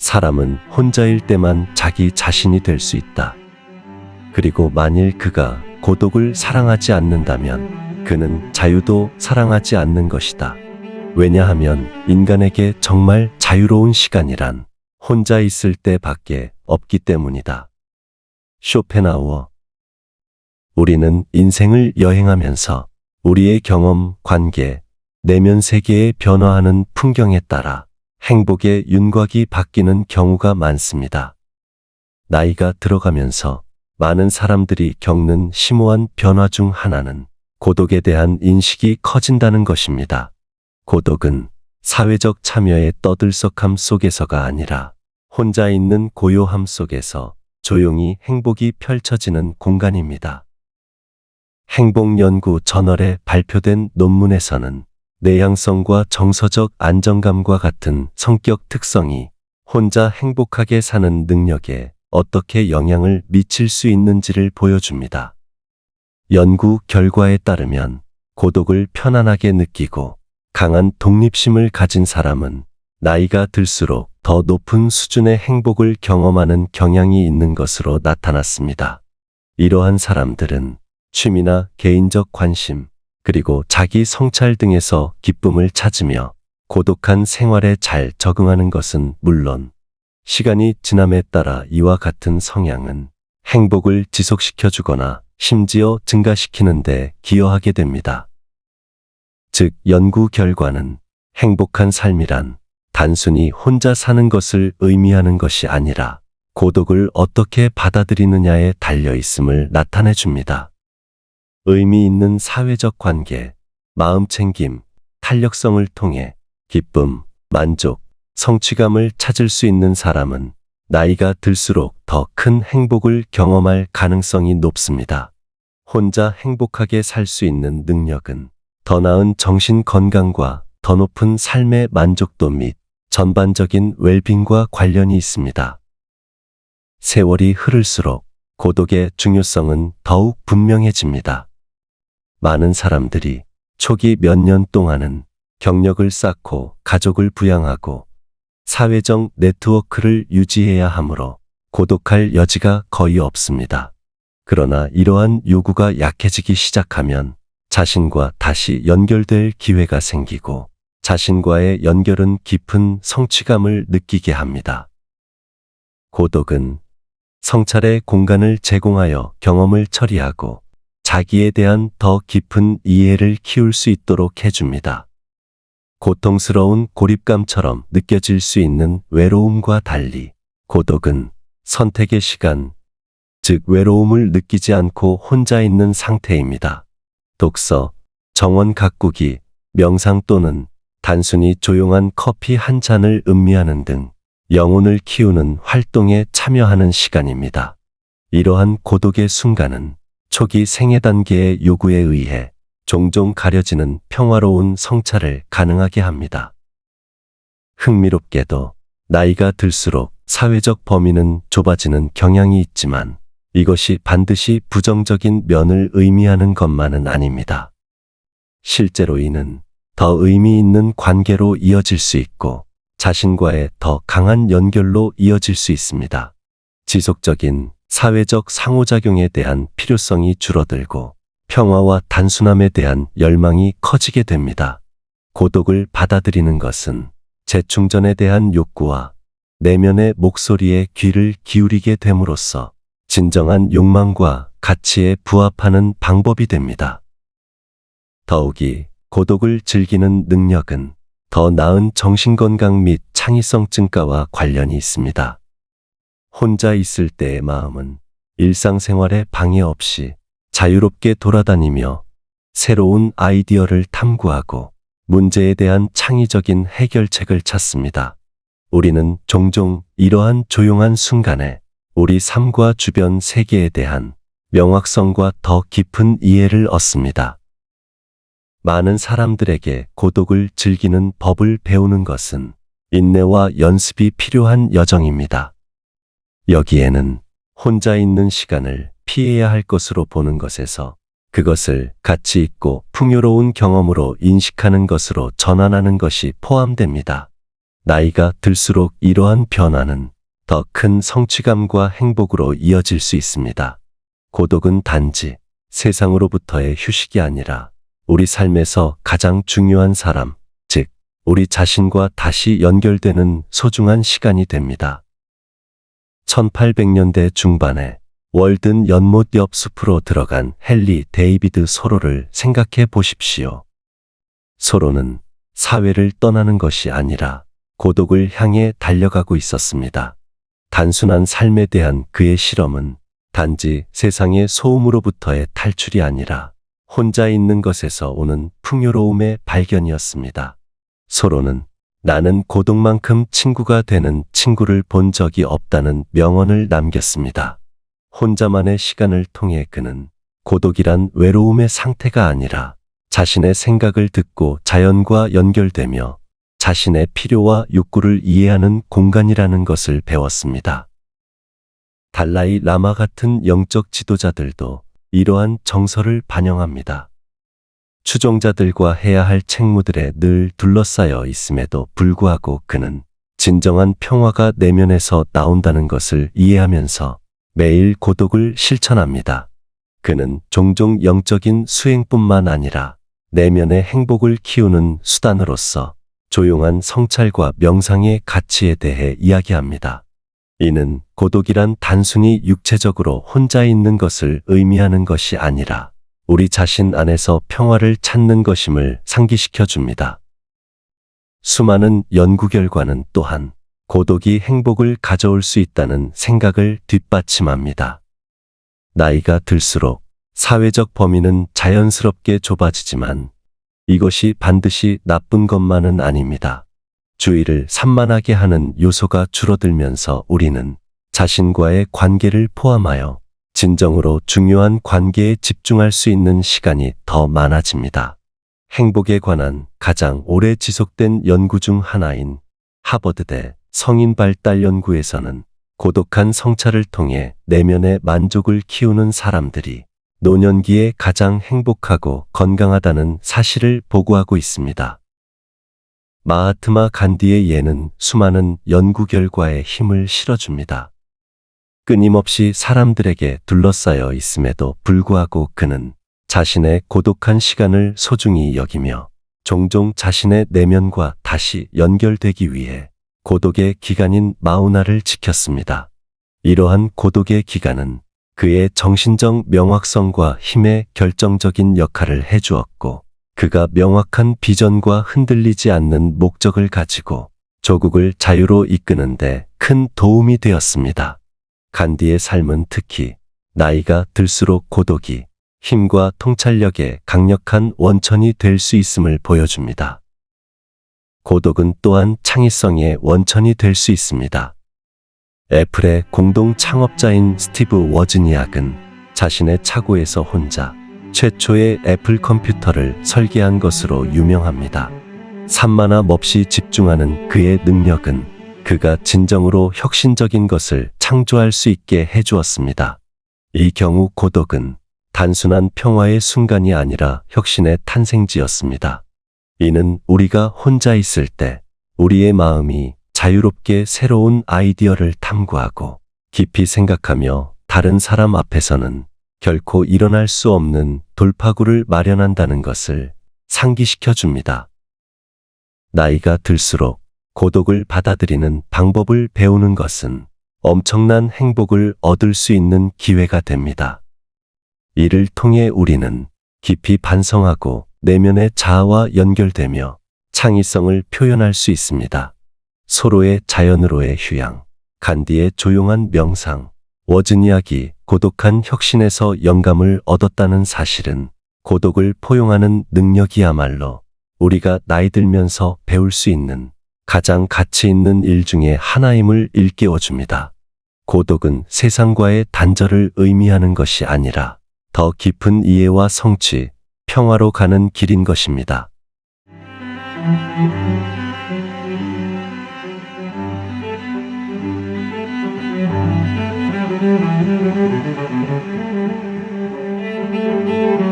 사람은 혼자일 때만 자기 자신이 될 수 있다. 그리고 만일 그가 고독을 사랑하지 않는다면 그는 자유도 사랑하지 않는 것이다. 왜냐하면 인간에게 정말 자유로운 시간이란 혼자 있을 때밖에 없기 때문이다. 쇼펜하우어. 우리는 인생을 여행하면서 우리의 경험, 관계, 내면 세계의 변화하는 풍경에 따라 행복의 윤곽이 바뀌는 경우가 많습니다. 나이가 들어가면서 많은 사람들이 겪는 심오한 변화 중 하나는 고독에 대한 인식이 커진다는 것입니다. 고독은 사회적 참여의 떠들썩함 속에서가 아니라 혼자 있는 고요함 속에서 조용히 행복이 펼쳐지는 공간입니다. 행복연구 저널에 발표된 논문에서는 내향성과 정서적 안정감과 같은 성격 특성이 혼자 행복하게 사는 능력에 어떻게 영향을 미칠 수 있는지를 보여줍니다. 연구 결과에 따르면 고독을 편안하게 느끼고 강한 독립심을 가진 사람은 나이가 들수록 더 높은 수준의 행복을 경험하는 경향이 있는 것으로 나타났습니다. 이러한 사람들은 취미나 개인적 관심, 그리고 자기 성찰 등에서 기쁨을 찾으며 고독한 생활에 잘 적응하는 것은 물론 시간이 지남에 따라 이와 같은 성향은 행복을 지속시켜주거나 심지어 증가시키는 데 기여하게 됩니다. 즉, 연구 결과는 행복한 삶이란 단순히 혼자 사는 것을 의미하는 것이 아니라 고독을 어떻게 받아들이느냐에 달려 있음을 나타내 줍니다. 의미 있는 사회적 관계, 마음챙김, 탄력성을 통해 기쁨, 만족, 성취감을 찾을 수 있는 사람은 나이가 들수록 더 큰 행복을 경험할 가능성이 높습니다. 혼자 행복하게 살 수 있는 능력은 더 나은 정신 건강과 더 높은 삶의 만족도 및 전반적인 웰빙과 관련이 있습니다. 세월이 흐를수록 고독의 중요성은 더욱 분명해집니다. 많은 사람들이 초기 몇 년 동안은 경력을 쌓고 가족을 부양하고 사회적 네트워크를 유지해야 하므로 고독할 여지가 거의 없습니다. 그러나 이러한 요구가 약해지기 시작하면 자신과 다시 연결될 기회가 생기고 자신과의 연결은 깊은 성취감을 느끼게 합니다. 고독은 성찰의 공간을 제공하여 경험을 처리하고 자기에 대한 더 깊은 이해를 키울 수 있도록 해줍니다. 고통스러운 고립감처럼 느껴질 수 있는 외로움과 달리 고독은 선택의 시간, 즉 외로움을 느끼지 않고 혼자 있는 상태입니다. 독서, 정원 가꾸기, 명상 또는 단순히 조용한 커피 한 잔을 음미하는 등 영혼을 키우는 활동에 참여하는 시간입니다. 이러한 고독의 순간은 초기 생애 단계의 요구에 의해 종종 가려지는 평화로운 성찰을 가능하게 합니다. 흥미롭게도 나이가 들수록 사회적 범위는 좁아지는 경향이 있지만 이것이 반드시 부정적인 면을 의미하는 것만은 아닙니다. 실제로 이는 더 의미 있는 관계로 이어질 수 있고 자신과의 더 강한 연결로 이어질 수 있습니다. 지속적인 사회적 상호작용에 대한 필요성이 줄어들고 평화와 단순함에 대한 열망이 커지게 됩니다. 고독을 받아들이는 것은 재충전에 대한 욕구와 내면의 목소리에 귀를 기울이게 됨으로써 진정한 욕망과 가치에 부합하는 방법이 됩니다. 더욱이 고독을 즐기는 능력은 더 나은 정신건강 및 창의성 증가와 관련이 있습니다. 혼자 있을 때의 마음은 일상생활에 방해 없이 자유롭게 돌아다니며 새로운 아이디어를 탐구하고 문제에 대한 창의적인 해결책을 찾습니다. 우리는 종종 이러한 조용한 순간에 우리 삶과 주변 세계에 대한 명확성과 더 깊은 이해를 얻습니다. 많은 사람들에게 고독을 즐기는 법을 배우는 것은 인내와 연습이 필요한 여정입니다. 여기에는 혼자 있는 시간을 피해야 할 것으로 보는 것에서 그것을 가치 있고 풍요로운 경험으로 인식하는 것으로 전환하는 것이 포함됩니다. 나이가 들수록 이러한 변화는 더 큰 성취감과 행복으로 이어질 수 있습니다. 고독은 단지 세상으로부터의 휴식이 아니라 우리 삶에서 가장 중요한 사람, 즉, 우리 자신과 다시 연결되는 소중한 시간이 됩니다. 1800년대 중반에 월든 연못 옆 숲으로 들어간 헨리 데이비드 소로를 생각해 보십시오. 소로는 사회를 떠나는 것이 아니라 고독을 향해 달려가고 있었습니다. 단순한 삶에 대한 그의 실험은 단지 세상의 소음으로부터의 탈출이 아니라 혼자 있는 것에서 오는 풍요로움의 발견이었습니다. 소로는 나는 고독만큼 친구가 되는 친구를 본 적이 없다는 명언을 남겼습니다. 혼자만의 시간을 통해 그는 고독이란 외로움의 상태가 아니라 자신의 생각을 듣고 자연과 연결되며 자신의 필요와 욕구를 이해하는 공간이라는 것을 배웠습니다. 달라이 라마 같은 영적 지도자들도 이러한 정서를 반영합니다. 추종자들과 해야 할 책무들에 늘 둘러싸여 있음에도 불구하고 그는 진정한 평화가 내면에서 나온다는 것을 이해하면서 매일 고독을 실천합니다. 그는 종종 영적인 수행뿐만 아니라 내면의 행복을 키우는 수단으로서 조용한 성찰과 명상의 가치에 대해 이야기합니다. 이는 고독이란 단순히 육체적으로 혼자 있는 것을 의미하는 것이 아니라 우리 자신 안에서 평화를 찾는 것임을 상기시켜 줍니다. 수많은 연구 결과는 또한 고독이 행복을 가져올 수 있다는 생각을 뒷받침합니다. 나이가 들수록 사회적 범위는 자연스럽게 좁아지지만 이것이 반드시 나쁜 것만은 아닙니다. 주의를 산만하게 하는 요소가 줄어들면서 우리는 자신과의 관계를 포함하여 진정으로 중요한 관계에 집중할 수 있는 시간이 더 많아집니다. 행복에 관한 가장 오래 지속된 연구 중 하나인 하버드대 성인 발달 연구에서는 고독한 성찰을 통해 내면의 만족을 키우는 사람들이 노년기에 가장 행복하고 건강하다는 사실을 보고하고 있습니다. 마하트마 간디의 예는 수많은 연구 결과에 힘을 실어줍니다. 끊임없이 사람들에게 둘러싸여 있음에도 불구하고 그는 자신의 고독한 시간을 소중히 여기며 종종 자신의 내면과 다시 연결되기 위해 고독의 기간인 마우나를 지켰습니다. 이러한 고독의 기간은 그의 정신적 명확성과 힘에 결정적인 역할을 해주었고 그가 명확한 비전과 흔들리지 않는 목적을 가지고 조국을 자유로 이끄는 데 큰 도움이 되었습니다. 간디의 삶은 특히 나이가 들수록 고독이 힘과 통찰력의 강력한 원천이 될 수 있음을 보여줍니다. 고독은 또한 창의성의 원천이 될 수 있습니다. 애플의 공동 창업자인 스티브 워즈니악은 자신의 차고에서 혼자 최초의 애플 컴퓨터를 설계한 것으로 유명합니다. 산만함 없이 집중하는 그의 능력은 그가 진정으로 혁신적인 것을 창조할 수 있게 해주었습니다. 이 경우 고독은 단순한 평화의 순간이 아니라 혁신의 탄생지였습니다. 이는 우리가 혼자 있을 때 우리의 마음이 자유롭게 새로운 아이디어를 탐구하고 깊이 생각하며 다른 사람 앞에서는 결코 일어날 수 없는 돌파구를 마련한다는 것을 상기시켜 줍니다. 나이가 들수록 고독을 받아들이는 방법을 배우는 것은 엄청난 행복을 얻을 수 있는 기회가 됩니다. 이를 통해 우리는 깊이 반성하고 내면의 자아와 연결되며 창의성을 표현할 수 있습니다. 소로의 자연으로의 휴양, 간디의 조용한 명상, 워즈니악이 고독한 혁신에서 영감을 얻었다는 사실은 고독을 포용하는 능력이야말로 우리가 나이 들면서 배울 수 있는 가장 가치 있는 일 중에 하나임을 일깨워줍니다. 고독은 세상과의 단절을 의미하는 것이 아니라 더 깊은 이해와 성취, 평화로 가는 길인 것입니다. Thank you.